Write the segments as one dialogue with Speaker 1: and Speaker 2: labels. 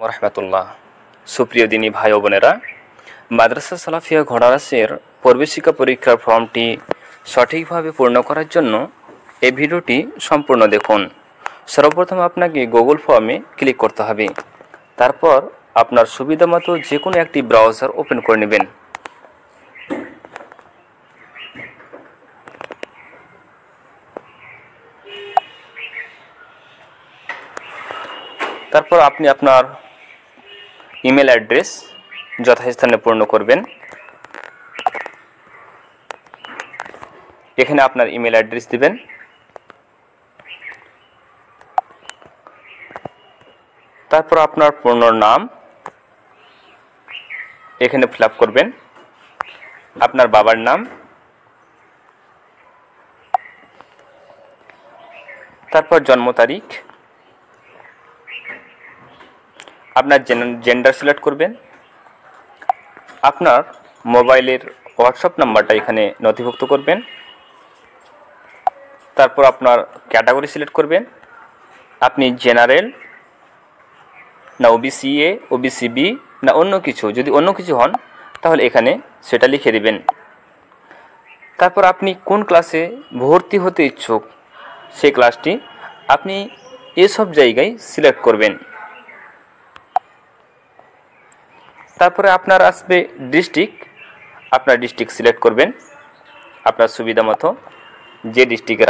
Speaker 1: রহমতুল্লাহ। সুপ্রিয় দিনী ভাই ও বোনেরা, মাদ্রাসা সালাফিয়া ঘোড়ারাসের প্রবেশিকা পরীক্ষার ফর্মটি সঠিকভাবে পূর্ণ করার জন্য এই ভিডিওটি সম্পূর্ণ দেখুন। সর্বপ্রথম আপনাকে গুগল ফর্মে ক্লিক করতে হবে। তারপর আপনার সুবিধামতো যে কোনো একটি ব্রাউজার ওপেন করে নেবেন। তারপর আপনি আপনার ইমেল অ্যাড্রেস যথাস্থানে পূর্ণ করবেন। এখানে আপনার ইমেল অ্যাড্রেস দিবেন। তারপর আপনার পূর্ণ নাম এখানে ফিল আপ করবেন, আপনার বাবার নাম, তারপর জন্ম তারিখ, আপনার জেন্ডার সিলেক্ট করবেন, আপনার মোবাইলের হোয়াটসঅ্যাপ নাম্বারটা এখানে নথিভুক্ত করবেন। তারপর আপনার ক্যাটাগরি সিলেক্ট করবেন, আপনি জেনারেল না ওবিসি এ, ওবিসি বি না অন্য কিছু। যদি অন্য কিছু হন তাহলে এখানে সেটা লিখে দিবেন। তারপর আপনি কোন ক্লাসে ভর্তি হতে ইচ্ছুক সেই ক্লাসটি আপনি এসব জায়গায় সিলেক্ট করবেন। তারপরে আপনার আসবে ডিস্ট্রিক্ট, আপনার ডিস্ট্রিক্ট সিলেক্ট করবেন। আপনার সুবিধা মতো যে ডিস্ট্রিক্টের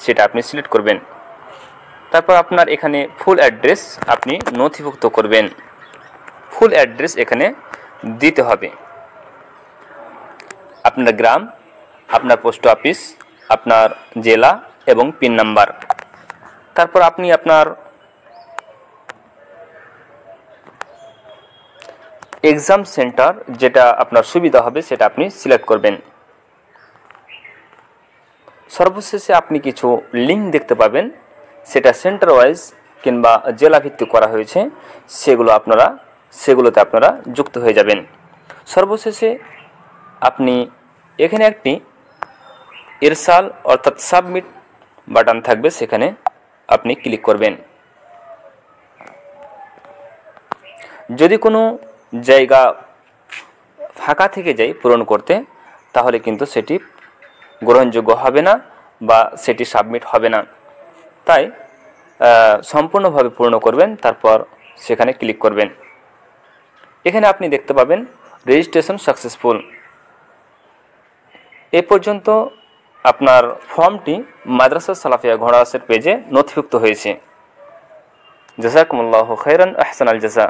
Speaker 1: সেটা আপনি সিলেক্ট করবেন। তারপর আপনার এখানে ফুল অ্যাড্রেস আপনি নথিভুক্ত করবেন। ফুল অ্যাড্রেস এখানে দিতে হবে, আপনার গ্রাম, আপনার পোস্ট অফিস, আপনার জেলা এবং পিন নাম্বার। তারপর আপনি আপনার এক্সাম সেন্টার যেটা আপনার সুবিধা হবে সেটা আপনি সিলেক্ট করবেন। সর্বশেষে আপনি কিছু লিঙ্ক দেখতে পাবেন, সেটা সেন্টার ওয়াইজ কিংবা জেলা ভিত্তিক করা হয়েছে, সেগুলোতে আপনারা যুক্ত হয়ে যাবেন। সর্বশেষে আপনি এখানে একটি ইরসাল অর্থাৎ সাবমিট বাটন থাকবে, সেখানে আপনি ক্লিক করবেন। যদি কোনো জায়গা ফাঁকা থেকে যায় পূরণ করতে, তাহলে কিন্তু সেটি গ্রহণযোগ্য হবে না বা সেটি সাবমিট হবে না। তাই সম্পূর্ণভাবে পূর্ণ করবেন, তারপর সেখানে ক্লিক করবেন। এখানে আপনি দেখতে পাবেন রেজিস্ট্রেশন সাকসেসফুল। এ পর্যন্ত আপনার ফর্মটি মাদ্রাসা সালাফিয়া ঘোড়ারাসের পেজে নথিভুক্ত হয়েছে। জাযাকুমুল্লাহু খাইরান, আহসানাল জাযা।